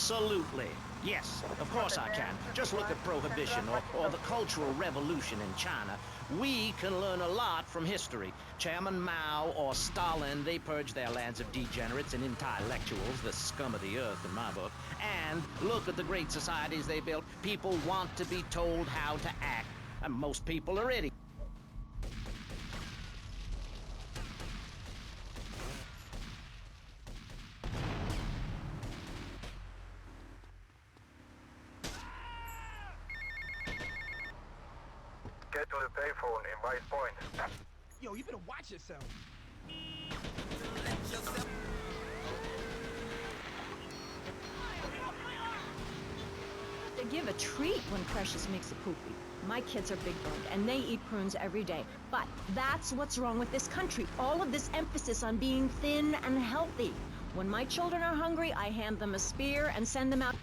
Absolutely. Yes, of course I can. Just look at Prohibition or the Cultural Revolution in China. We can learn a lot from history. Chairman Mao or Stalin, they purged their lands of degenerates and intellectuals, the scum of the earth in my book. And look at the great societies they built. People want to be told how to act, and most people are idiots. Get to the payphone in Vice Point. Yo, you better watch yourself. They give a treat when Precious makes a poopy. My kids are big boned, and they eat prunes every day. But that's what's wrong with this country. All of this emphasis on being thin and healthy. When my children are hungry, I hand them a spear and send them out.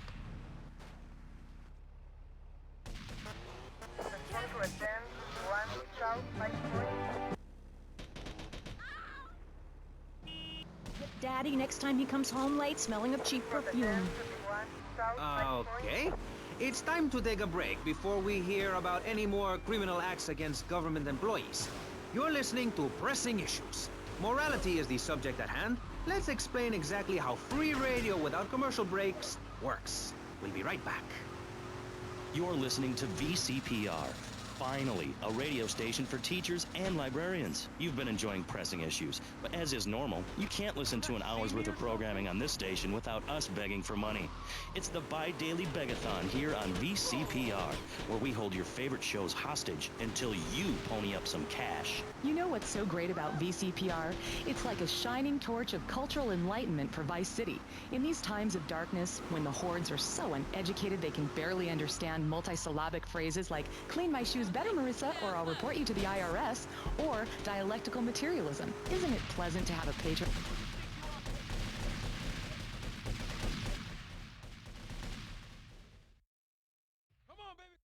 Daddy, next time he comes home late, smelling of cheap perfume. Okay. It's time to take a break before we hear about any more criminal acts against government employees. You're listening to Pressing Issues. Morality is the subject at hand. Let's explain exactly how free radio without commercial breaks works. We'll be right back. You're listening to VCPR. Finally, a radio station for teachers and librarians. You've been enjoying Pressing Issues, but as is normal, you can't listen to an hour's worth of programming on this station without us begging for money. It's the bi-daily begathon here on VCPR, where we hold your favorite shows hostage until you pony up some cash. You know what's so great about VCPR? It's like a shining torch of cultural enlightenment for Vice City. In these times of darkness, when the hordes are so uneducated they can barely understand multisyllabic phrases like, clean my shoes better, Marissa, or I'll report you to the IRS, or dialectical materialism. Isn't it pleasant to have a patron? Come on, baby.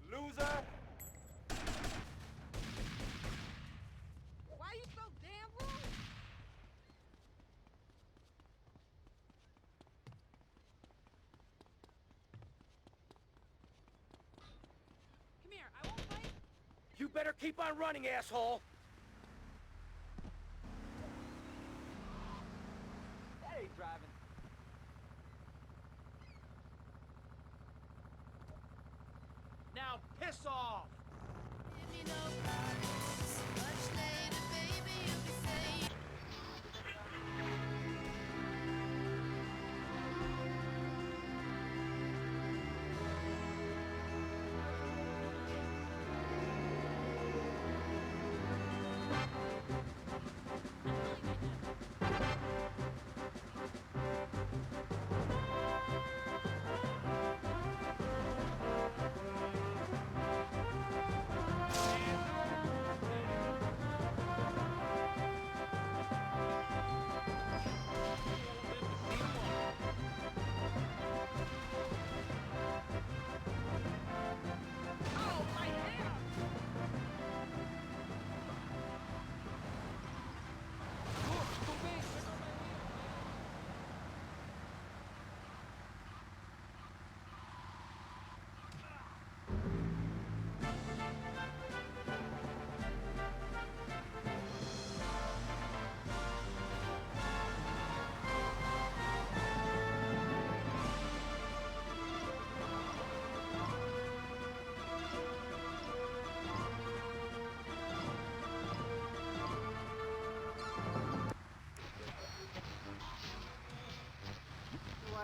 Loser! Why you so damn rude? Come here, I won't fight. You better keep on running, asshole! That ain't driving. Now piss off!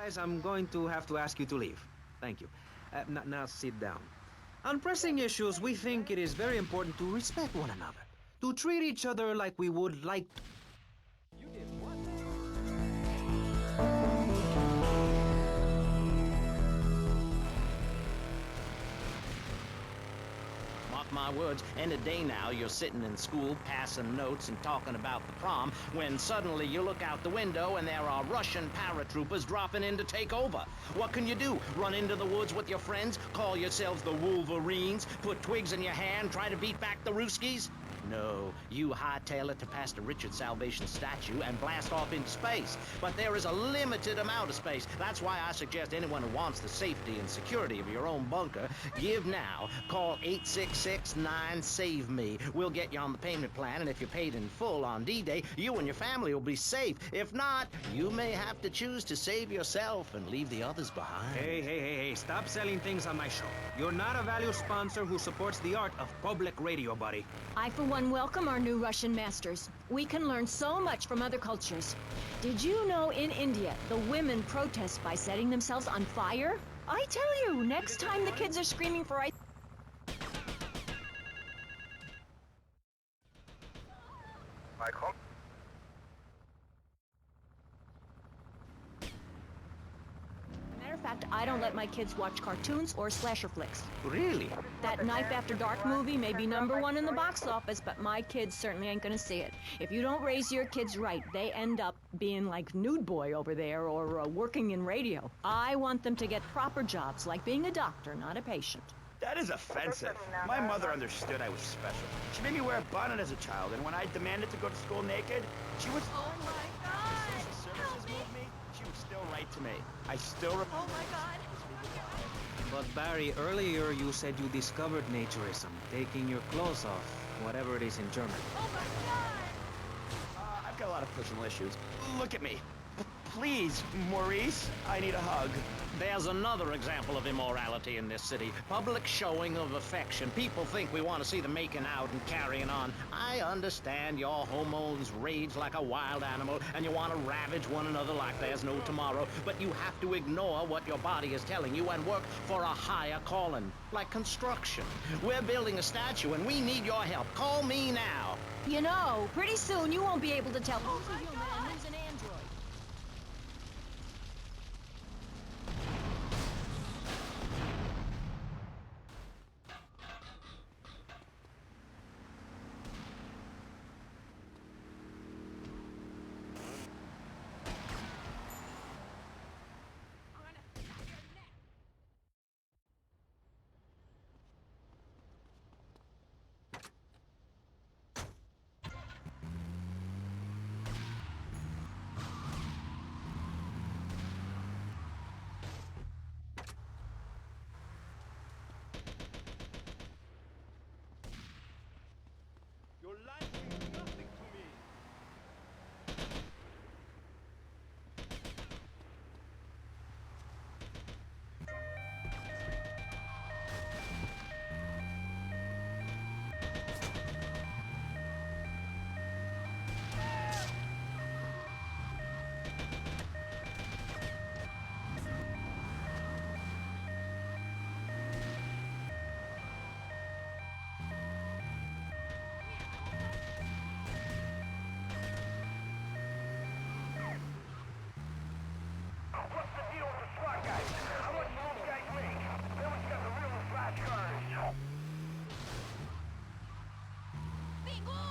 Guys, I'm going to have to ask you to leave. Thank you. Now sit down. On pressing issues, we think it is very important to respect one another. To treat each other like we would like... You did what? Mark my words, any day now you're sitting in school passing notes and talking about the prom when suddenly you look out the window and there are Russian paratroopers dropping in to take over. What can you do? Run into the woods with your friends? Call yourselves the Wolverines? Put twigs in your hair and try to beat back the Ruskies? No, you hightail it to Pastor Richard's Salvation statue and blast off into space. But there is a limited amount of space. That's why I suggest anyone who wants the safety and security of your own bunker, give now. Call 866-9-SAVE-ME. We'll get you on the payment plan, and if you're paid in full on D-Day, you and your family will be safe. If not, you may have to choose to save yourself and leave the others behind. Hey, stop selling things on my show. You're not a value sponsor who supports the art of public radio, buddy. I, for one, welcome our new Russian masters. We can learn so much from other cultures. Did you know in India, the women protest by setting themselves on fire? I tell you, next time the kids are screaming for ice... Mike home. Matter of fact, I don't let my kids watch cartoons or slasher flicks. Really? That Knife After Dark movie may be #1 in the box office, but my kids certainly ain't gonna see it. If you don't raise your kids right, they end up being like Nude Boy over there or working in radio. I want them to get proper jobs, like being a doctor, not a patient. That is offensive. My mother understood I was special. She made me wear a bonnet as a child, and when I demanded to go to school naked, she was... Oh my god! Social services moved me. She would still write to me. I still... Oh my god! But Barry, earlier you said you discovered naturism, taking your clothes off, whatever it is in German. Oh my god! I've got a lot of personal issues. Look at me. Please, Maurice, I need a hug. There's another example of immorality in this city. Public showing of affection. People think we want to see them making out and carrying on. I understand your hormones rage like a wild animal and you want to ravage one another like there's no tomorrow, but you have to ignore what your body is telling you and work for a higher calling, like construction. We're building a statue and we need your help. Call me now. You know, pretty soon you won't be able to tell who's a human and who's an android. Your life means nothing to me. What's the deal with the SWAT guys? How much do those guys make? They always got the real flash cars. Bingo!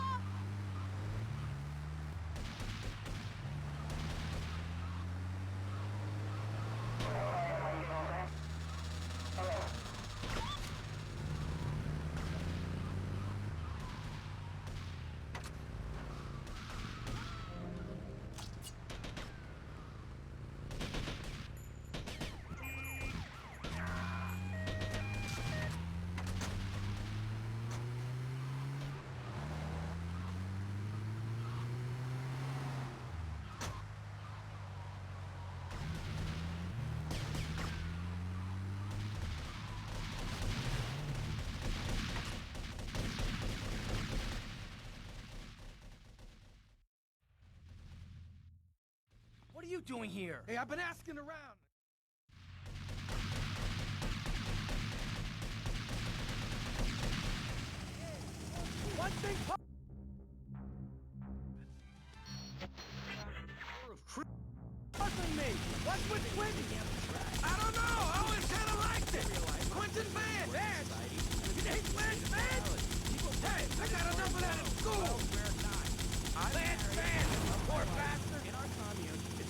What are you doing here? Hey, I've been asking around. One thing. Puzzling me. What's with Quentin? I don't know. I always kind of liked it. Quentin Van. Vance. You hate Vance Van? Hey, I got enough of that at school. Vance Van. Poor bastard.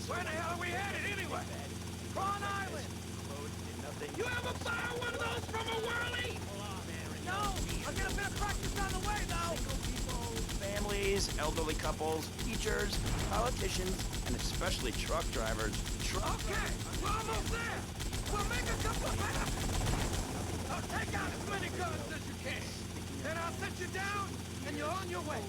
Where the hell are we headed anyway? Prawn Island. You ever fire one of those from a whirly? No. I'll get a bit of practice on the way, though. Families, elderly couples, teachers, politicians, and especially truck drivers. Okay, we're almost there. We'll make a couple of laps. I'll take out as many guns as you can. Then I'll set you down, and you're on your way.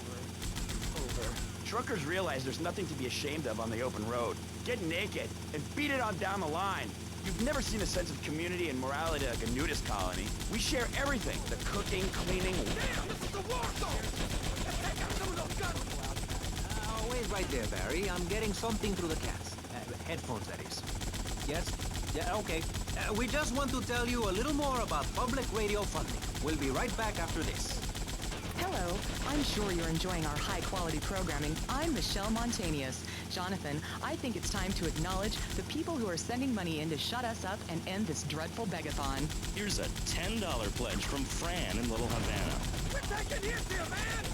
Truckers realize there's nothing to be ashamed of on the open road. Get naked and beat it on down the line. You've never seen a sense of community and morality like a nudist colony. We share everything. The cooking, cleaning. Damn, this is a war zone. Let's take out some of those guns. Wait right there, Barry. I'm getting something through the cast. Headphones, that is. Yes? Yeah, okay. We just want to tell you a little more about public radio funding. We'll be right back after this. Hello. I'm sure you're enjoying our high-quality programming. I'm Michelle Montanius. Jonathan, I think it's time to acknowledge the people who are sending money in to shut us up and end this dreadful begathon. Here's a $10 pledge from Fran in Little Havana. We're taking hits here, man.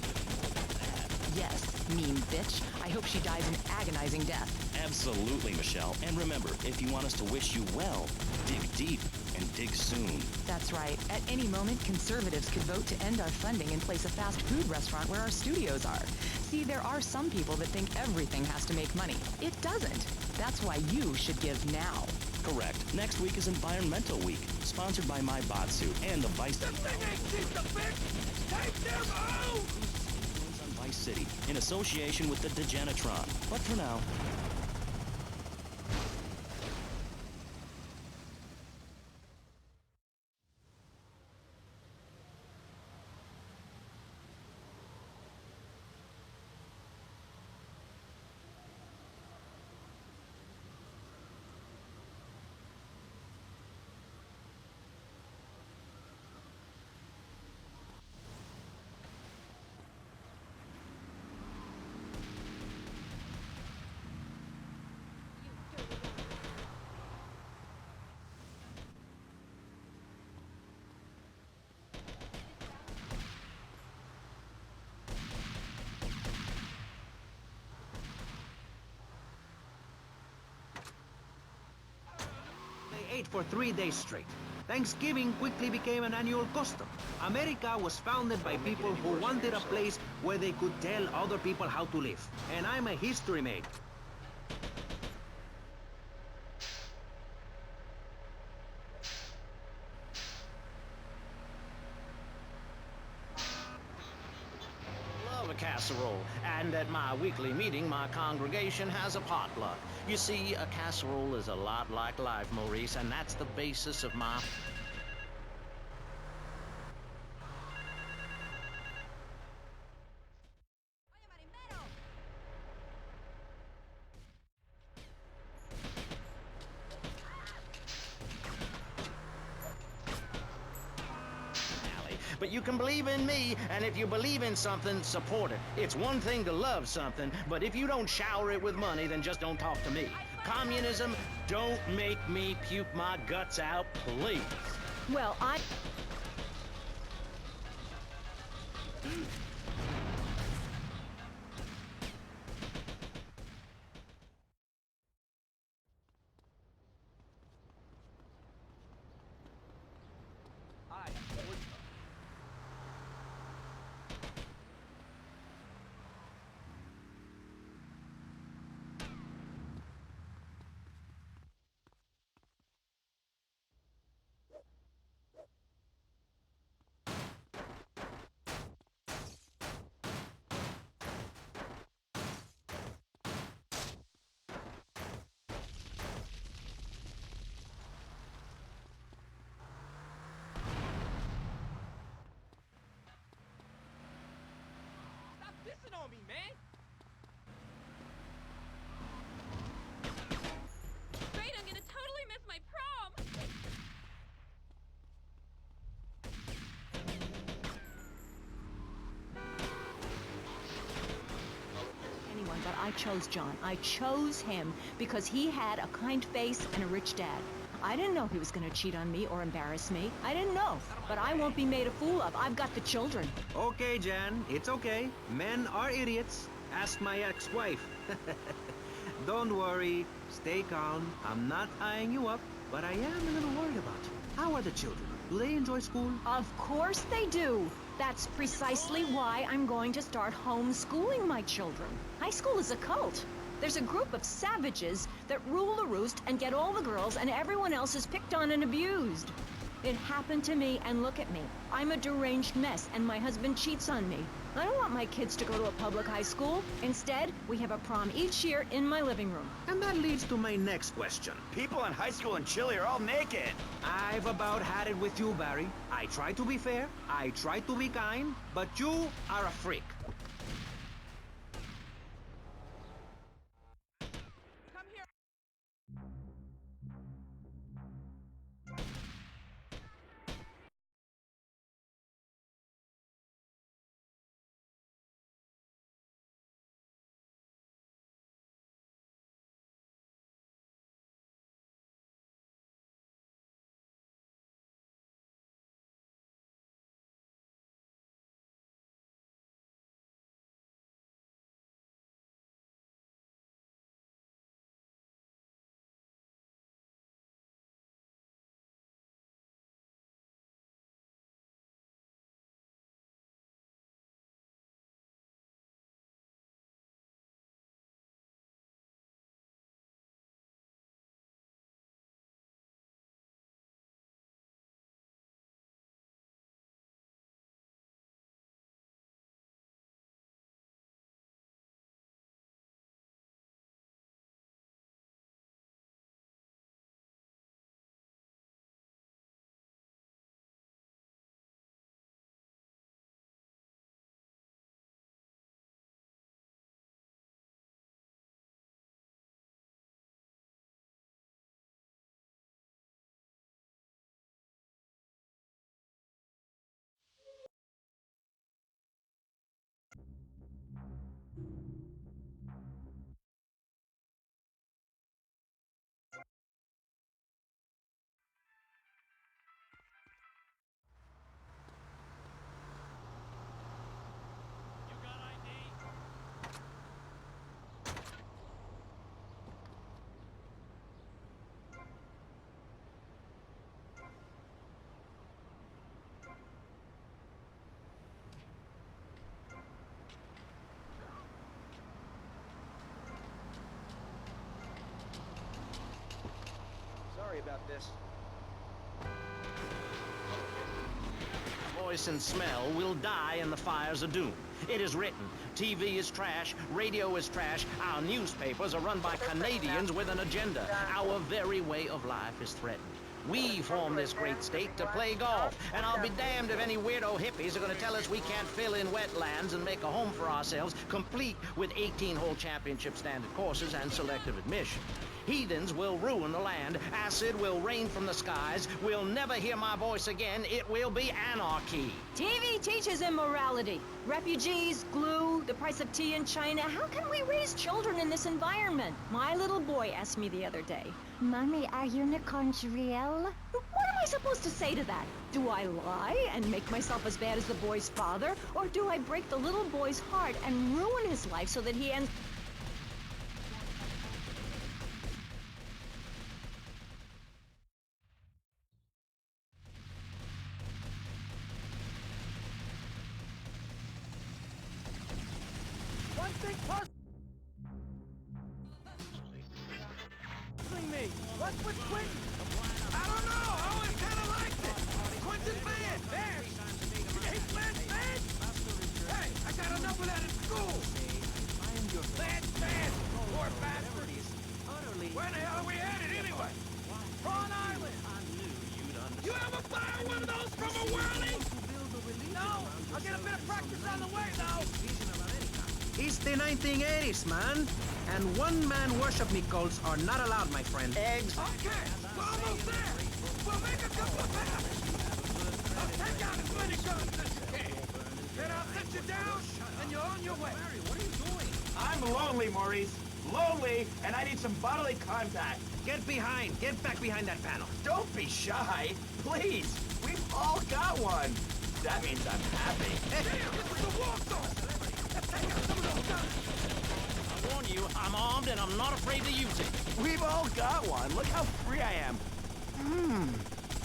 Yes, mean bitch. I hope she dies an agonizing death. Absolutely, Michelle. And remember, if you want us to wish you well, dig deep and dig soon. That's right. At any moment, conservatives could vote to end our funding and place a fast food restaurant where our studios are. See, there are some people that think everything has to make money. It doesn't. That's why you should give now. Correct. Next week is Environmental Week, sponsored by My Bot Suit and the Vice... This thing ain't cheap to fix. Take them out. on Vice City, in association with the Degenitron. But for now... They ate for 3 days straight. Thanksgiving quickly became an annual custom. America was founded by people who wanted a place where they could tell other people how to live. And I'm a history maker. Love a casserole, and at my weekly meeting, my congregation has a potluck. You see, a casserole is a lot like life, Maurice, and that's the basis of my... But you can believe in me, and if you believe in something, support it. It's one thing to love something, but if you don't shower it with money, then just don't talk to me. Communism, don't make me puke my guts out, please. Well, I... Stop pissing on me, man. Great, I'm gonna totally miss my prom! I chose John. I chose him because he had a kind face and a rich dad. I didn't know he was going to cheat on me or embarrass me. I didn't know, but I won't be made a fool of. I've got the children. Okay, Jan, it's okay. Men are idiots. Ask my ex-wife. Don't worry. Stay calm. I'm not eyeing you up, but I am a little worried about you. How are the children? Do they enjoy school? Of course they do. That's precisely why I'm going to start homeschooling my children. High school is a cult. There's a group of savages that rule the roost and get all the girls, and everyone else is picked on and abused. It happened to me, and look at me. I'm a deranged mess, and my husband cheats on me. I don't want my kids to go to a public high school. Instead, we have a prom each year in my living room. And that leads to my next question. People in high school in Chile are all naked. I've about had it with you, Barry. I try to be fair, I try to be kind, but you are a freak. Come here. Sorry about this. Voice and smell will die in the fires of doom. It is written. TV is trash, radio is trash, our newspapers are run by Canadians with an agenda. Our very way of life is threatened. We formed this great state to play golf, and I'll be damned if any weirdo hippies are going to tell us we can't fill in wetlands and make a home for ourselves, complete with 18-hole championship standard courses and selective admission. Heathens will ruin the land. Acid will rain from the skies. We'll never hear my voice again. It will be anarchy. TV teaches immorality. Refugees, glue, the price of tea in China. How can we raise children in this environment? My little boy asked me the other day, Mommy, are unicorns real? What am I supposed to say to that? Do I lie and make myself as bad as the boy's father? Or do I break the little boy's heart and ruin his life so that he ends... One thing puzzling me. What's with Quentin? I don't know. I always kind of liked it. Quentin Van. Van. Hey, I got enough of that in school. Van. Poor bastard. Where the hell are we headed anyway? Prawn Island. You ever fire one of those from a whirly? No. I'll get a bit of practice on the way, though. It's the 1980s, man. And one-man worship me cults are not allowed, my friend. Eggs. Okay, we're almost there. We'll make a couple of passes. I'll take out as many guns as you can. Then I'll set you down, and you're on your way. Barry, what are you doing? I'm I'm lonely, Maurice. Lonely, and I need some bodily contact. Get back behind that panel. Don't be shy. Please. We've all got one. That means I'm happy. I warn you, I'm armed and I'm not afraid to use it. We've all got one. Look how free I am.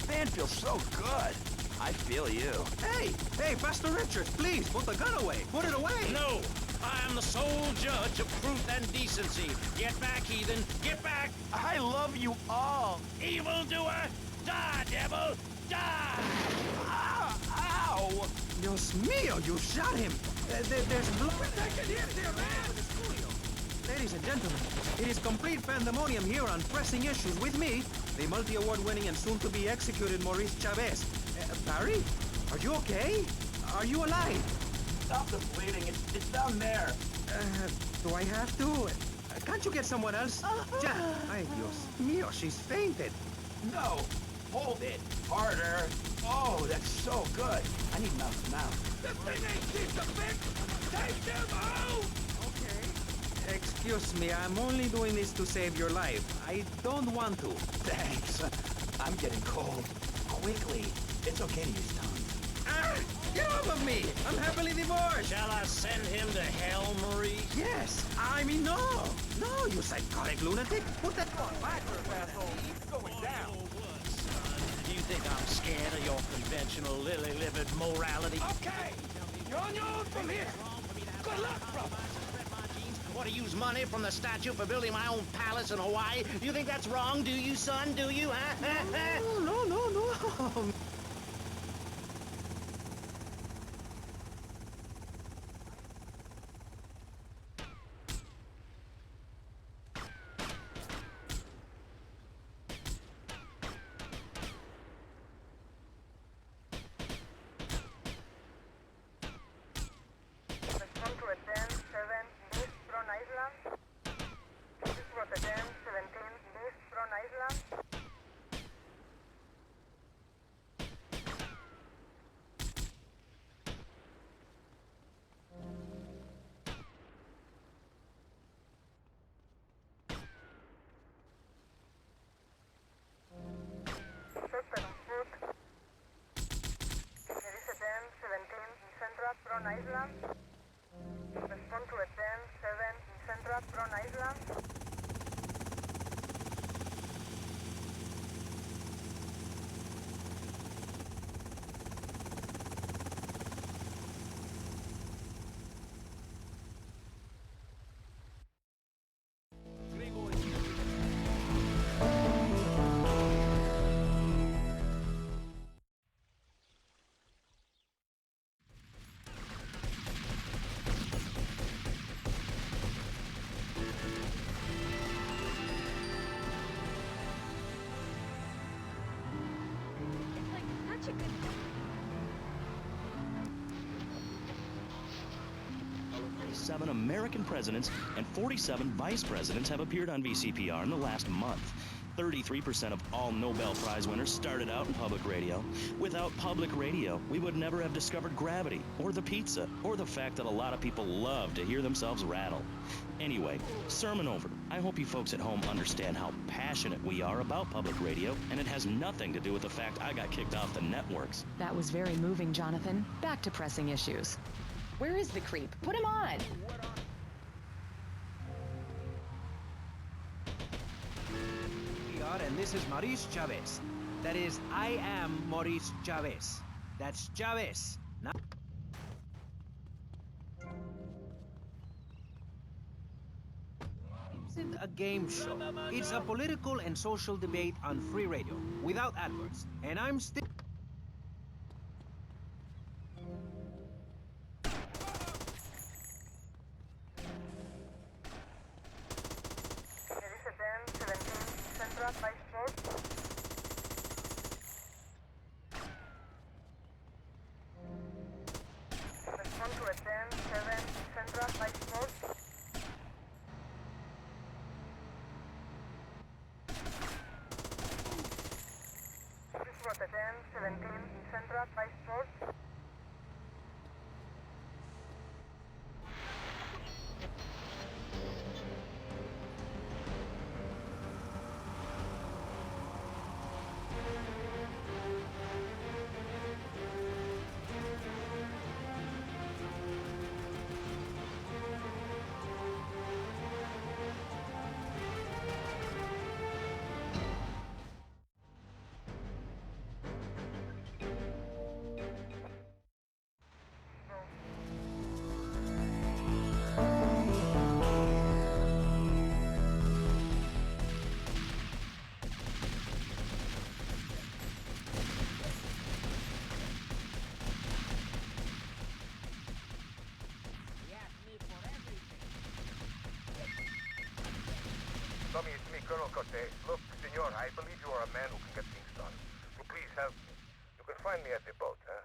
Man feels so good. I feel you. Hey, Pastor Richards, please, put the gun away. Put it away. No, I am the sole judge of truth and decency. Get back, heathen. Get back. I love you all. Evildoer, die, devil, die. Ow! Dios mío, you shot him. There's blood. Ladies and gentlemen, it is complete pandemonium here on Pressing Issues with me, the multi-award-winning and soon-to-be executed Maurice Chavez. Barry, are you okay? Are you alive? Stop the bleeding. It's down there. Do I have to? Can't you get someone else? Ay, Dios mío, she's fainted. No. Hold it. Harder. Oh, that's so good. I need mouth to mouth. This thing ain't cheap to fix! Take them out! Okay. Excuse me, I'm only doing this to save your life. I don't want to. Thanks. I'm getting cold. Quickly. It's okay to use tongue. Get off of me! I'm happily divorced! Shall I send him to hell, Maurice? Yes! I mean, no! No, you psychotic lunatic! Put that on back, asshole! It's going down. Do you think I'm scared of your conventional lily-livered morality? Okay! You're on your own from here! Good luck, brother! Or to use money from the statue for building my own palace in Hawaii? You think that's wrong, do you, son? Do you, huh? No. Island. Respond to a 10-7 Central Tron Island. Seven American presidents and 47 vice presidents have appeared on VCPR in the last month. 33% of all Nobel Prize winners started out in public radio. Without public radio, we would never have discovered gravity, or the pizza, or the fact that a lot of people love to hear themselves rattle. Anyway, sermon over. I hope you folks at home understand how passionate we are about public radio, and it has nothing to do with the fact I got kicked off the networks. That was very moving, Jonathan. Back to pressing issues. Where is the creep? Put him on! And this is Maurice Chavez. That is, I am Maurice Chavez. That's Chavez. Not... It's a game show. It's a political and social debate on free radio, without adverts. And I'm still... This was a 10 Colonel Cortez, look, senor, I believe you are a man who can get things done. So please help me. You can find me at the boat, huh?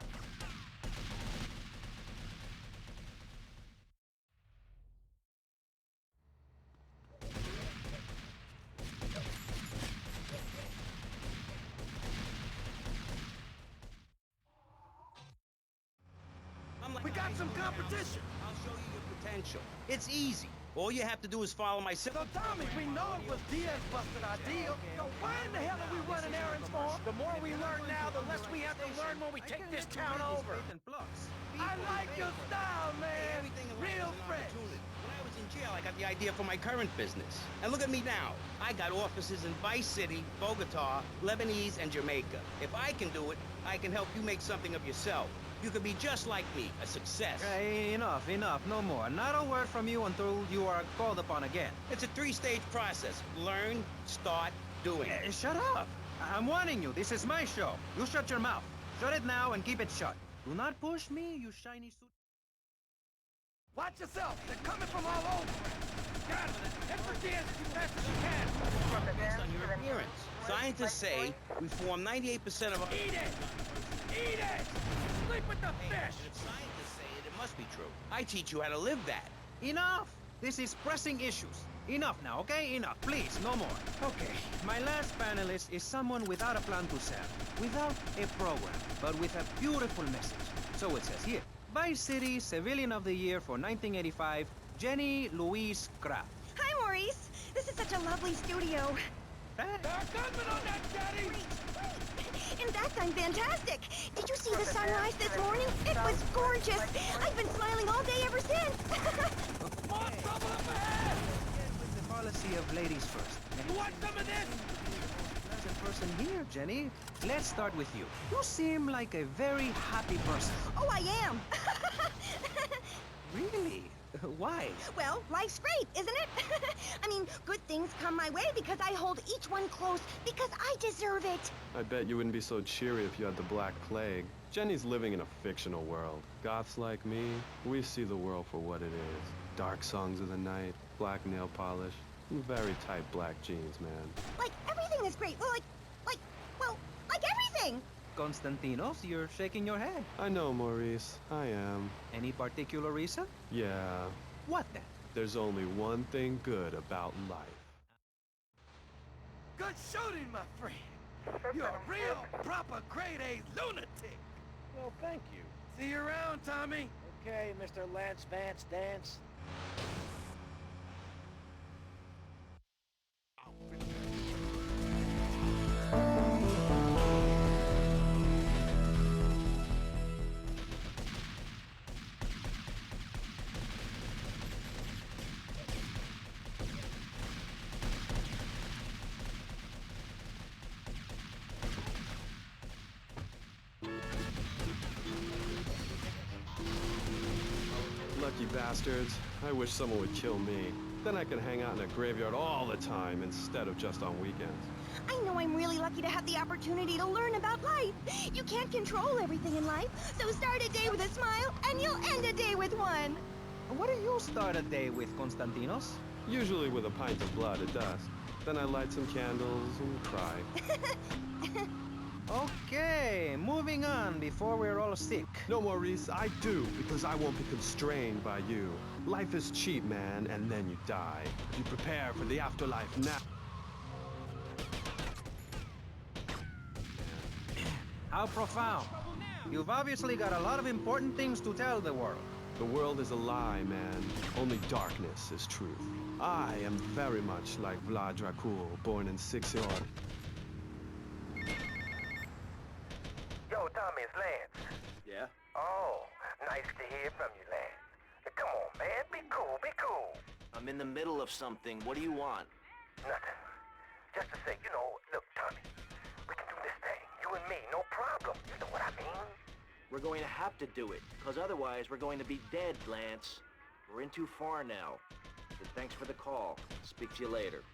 We got some competition. I'll show you your potential. It's easy. All you have to do is follow my So Tommy, we know it was Diaz busted our deal. So why in the hell are we running errands for him? The more we learn now, the less we have to learn when we take this town over. I like your style, man. Real fresh. When I was in jail, I got the idea for my current business. And look at me now. I got offices in Vice City, Bogota, Lebanese, and Jamaica. If I can do it, I can help you make something of yourself. You could be just like me, a success. Enough, no more. Not a word from you until you are called upon again. It's a three-stage process. Learn, start, doing. Shut up! I'm warning you, this is my show. You shut your mouth. Shut it now and keep it shut. Do not push me, you shiny suit. Watch yourself. They're coming from all over. Got it. Head for Diaz as fast as you can. Based on your appearance. Scientists say we form 98% of our... Eat it! Eat it! Sleep with the fish! And if scientists say it, it must be true. I teach you how to live that. Enough! This is pressing issues. Enough now, okay? Enough. Please, no more. Okay, my last panelist is someone without a plan to sell, without a program, but with a beautiful message. So it says here, Vice City Civilian of the Year for 1985, Jenny Louise Kraft. Hi, Maurice. This is such a lovely studio. There are gunmen on that, Daddy! Wait. In fact, I'm fantastic. Did you see the sunrise this morning? It was gorgeous. I've been smiling all day ever since. More trouble up ahead! With the policy of ladies first. You want some of this? Pleasant person here, Jenny. Let's start with you. You seem like a very happy person. Oh, I am. Really? Why? Well, life's great, isn't it? I mean, good things come my way because I hold each one close because I deserve it. I bet you wouldn't be so cheery if you had the Black Plague. Jenny's living in a fictional world. Goths like me, we see the world for what it is. Dark songs of the night, black nail polish, and very tight black jeans, man. Like, everything is great. Well, like everything. Constantinos, you're shaking your head. I know, Maurice. I am. Any particular reason? Yeah. What then? There's only one thing good about life. Good shooting, my friend. You're a real, proper grade-A lunatic. Well, thank you. See you around, Tommy. Okay, Mr. Lance Vance Dance. Lucky bastards. I wish someone would kill me. Then I could hang out in a graveyard all the time instead of just on weekends. I know I'm really lucky to have the opportunity to learn about life. You can't control everything in life, so start a day with a smile, and you'll end a day with one. What do you start a day with, Constantinos? Usually with a pint of blood at dusk. Then I light some candles and cry. Okay, moving on before we're all sick. No, Maurice, I do, because I won't be constrained by you. Life is cheap, man, and then you die. You prepare for the afterlife now. How profound. You've obviously got a lot of important things to tell the world. The world is a lie, man. Only darkness is truth. I am very much like Vlad Dracul, born in Sixior. Yo, Tommy, it's Lance. Yeah? Oh, nice to hear from you, Lance. Hey, come on, man. Be cool, be cool. I'm in the middle of something. What do you want? Nothing. Just to say, look, Tommy, we can do this thing. You and me, no problem. You know what I mean? We're going to have to do it, because otherwise we're going to be dead, Lance. We're in too far now. But thanks for the call. Speak to you later.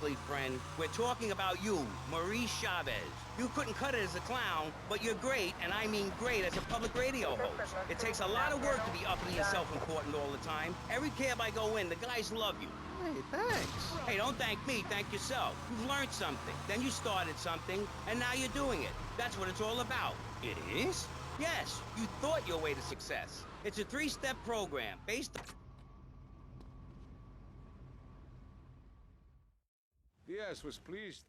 Exactly, friend. We're talking about you, Maurice Chavez. You couldn't cut it as a clown, but you're great, and I mean great, as a public radio host. It takes a lot of work to be uppity and self-important all the time. Every cab I go in, the guys love you. Hey, thanks. Hey, don't thank me, thank yourself. You've learned something, then you started something, and now you're doing it. That's what it's all about. It is? Yes, you thought your way to success. It's a 3-step program based on... Diaz was pleased.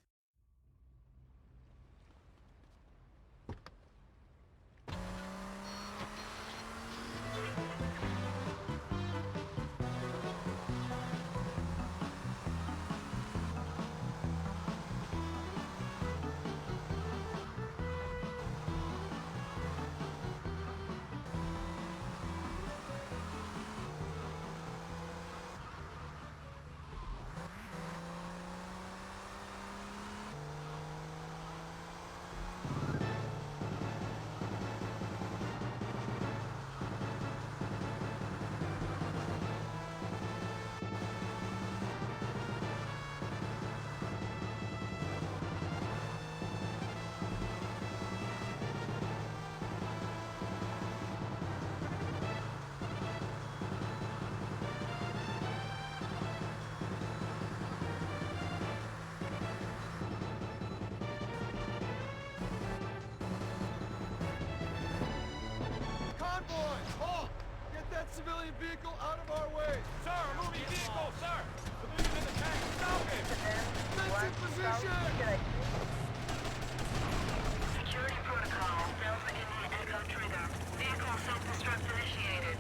Convoy! Halt! Get that civilian vehicle out of our way! Sir, moving vehicle, sir! Civilian in the tank, stop it! Defensive position! Security protocol, Delta India Echo trigger. Vehicle self-destruct initiated.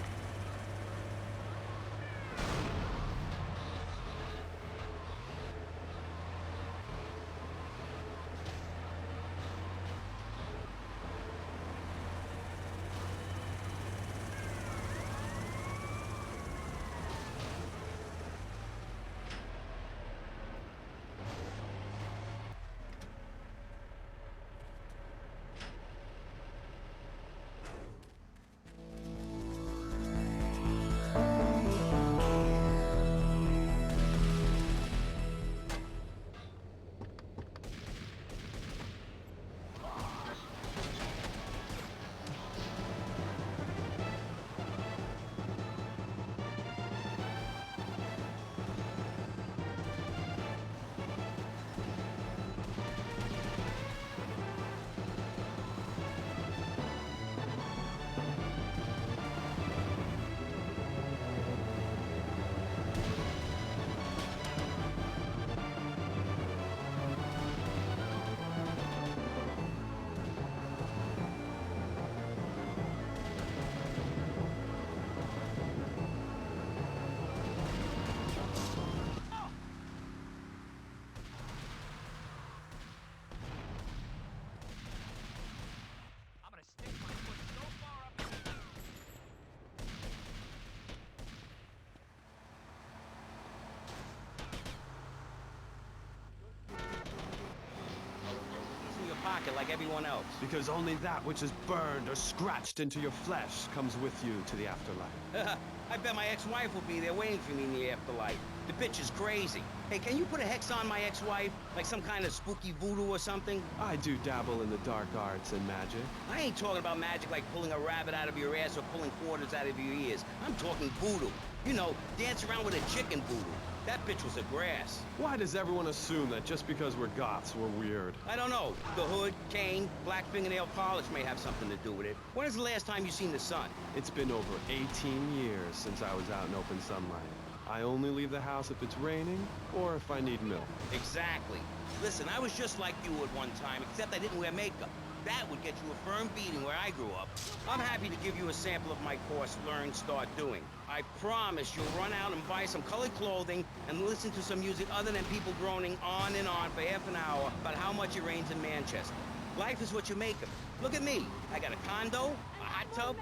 Pocket like everyone else. Because only that which is burned or scratched into your flesh comes with you to the afterlife. I bet my ex-wife will be there waiting for me in the afterlife. The bitch is crazy. Hey, can you put a hex on my ex-wife? Like some kind of spooky voodoo or something? I do dabble in the dark arts and magic. I ain't talking about magic like pulling a rabbit out of your ass or pulling quarters out of your ears. I'm talking voodoo. You know, dance around with a chicken voodoo. That bitch was a grass. Why does everyone assume that just because we're goths, we're weird? I don't know. The hood, cane, black fingernail polish may have something to do with it. When is the last time you seen the sun? It's been over 18 years since I was out in open sunlight. I only leave the house if it's raining or if I need milk. Exactly. Listen, I was just like you at one time, except I didn't wear makeup. That would get you a firm beating where I grew up. I'm happy to give you a sample of my course, Learn, Start Doing. I promise you'll run out and buy some colored clothing and listen to some music other than people groaning on and on for half an hour about how much it rains in Manchester. Life is what you make of it. Look at me. I got a condo, a hot tub.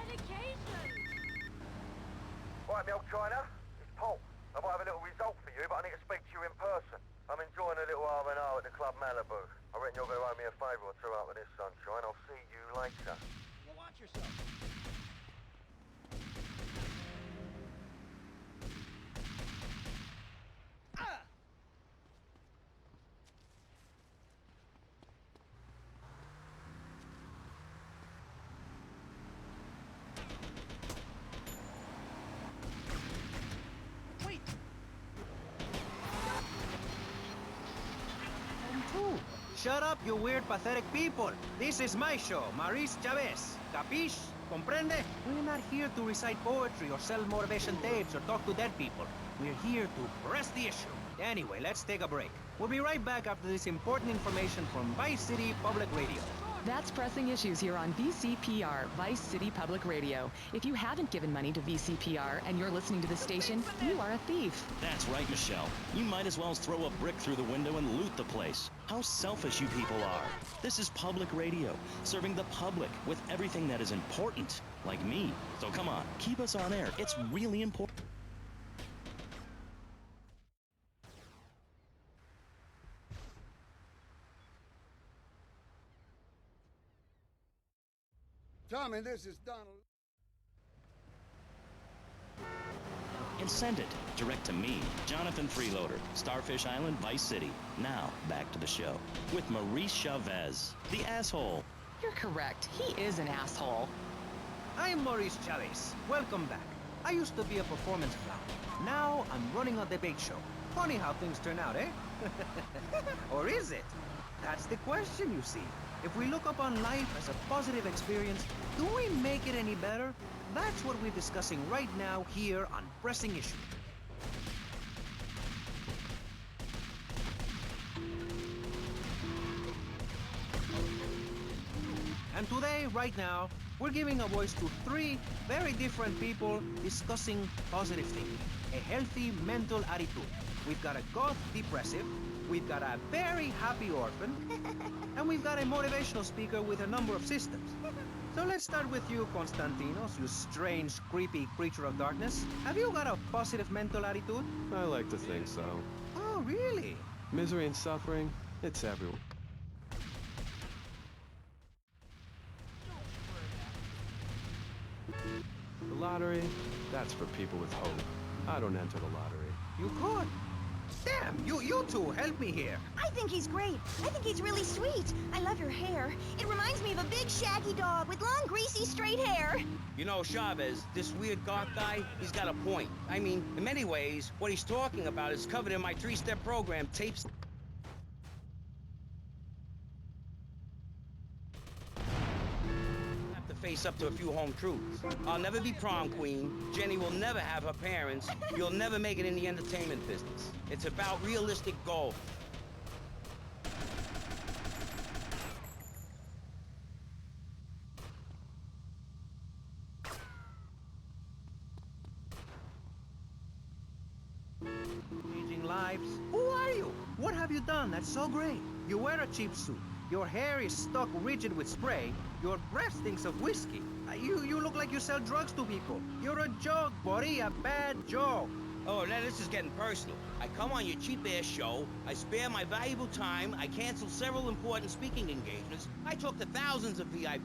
Right, me old China, it's Paul. I might have a little result for you, but I need to speak to you in person. I'm enjoying a little R&R at the Club Malibu. I reckon you're going to owe me a favour or two out of this, sunshine. I'll see you later. Well, watch yourself. shut up, you weird, pathetic people. This is my show, Maurice Chavez. Capiche? Comprende? We're not here to recite poetry or sell motivation tapes or talk to dead people. We're here to press the issue. Anyway, let's take a break. We'll be right back after this important information from Vice City Public Radio. That's Pressing Issues here on VCPR, Vice City Public Radio. If you haven't given money to VCPR and you're listening to the station, you are a thief. That's right, Michelle. You might as well throw a brick through the window and loot the place. How selfish you people are. This is public radio, serving the public with everything that is important, like me. So come on, keep us on air. It's really important. Tommy, this is Donald. And send it direct to me, Jonathan Freeloader, Starfish Island, Vice City. Now, back to the show with Maurice Chavez, the asshole. You're correct. He is an asshole. I'm Maurice Chavez. Welcome back. I used to be a performance clown. Now I'm running a debate show. Funny how things turn out, eh? Or is it? That's the question, you see. If we look upon life as a positive experience, do we make it any better? That's what we're discussing right now here on Pressing Issue. And today, right now, we're giving a voice to three very different people discussing positive thinking, a healthy mental attitude. We've got a goth depressive, we've got a very happy orphan, and we've got a motivational speaker with a number of systems. So let's start with you, Konstantinos, you strange, creepy creature of darkness. Have you got a positive mental attitude? I like to think so. Oh, really? Misery and suffering, it's everywhere. The lottery, that's for people with hope. I don't enter the lottery. You could. Damn, you two, help me here. I think he's great. I think he's really sweet. I love your hair. It reminds me of a big shaggy dog with long, greasy, straight hair. You know, Chavez, this weird goth guy, he's got a point. I mean, in many ways, what he's talking about is covered in my three-step program, tapes. Face up to a few home truths. I'll never be prom queen. Jenny will never have her parents. You'll never make it in the entertainment business. It's about realistic goals. Changing lives. Who are you? What have you done that's so great? You wear a cheap suit. Your hair is stuck rigid with spray. Your breath stinks of whiskey. You look like you sell drugs to people. You're a joke, buddy, a bad joke. Oh, now this is getting personal. I come on your cheap-ass show, I spare my valuable time, I cancel several important speaking engagements, I talk to thousands of VIP.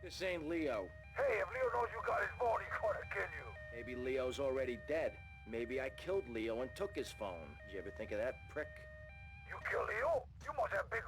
This ain't Leo. Hey, if Leo knows you got his phone, he's gonna kill you. Maybe Leo's already dead. Maybe I killed Leo and took his phone. Did you ever think of that, prick? You killed Leo? You must have big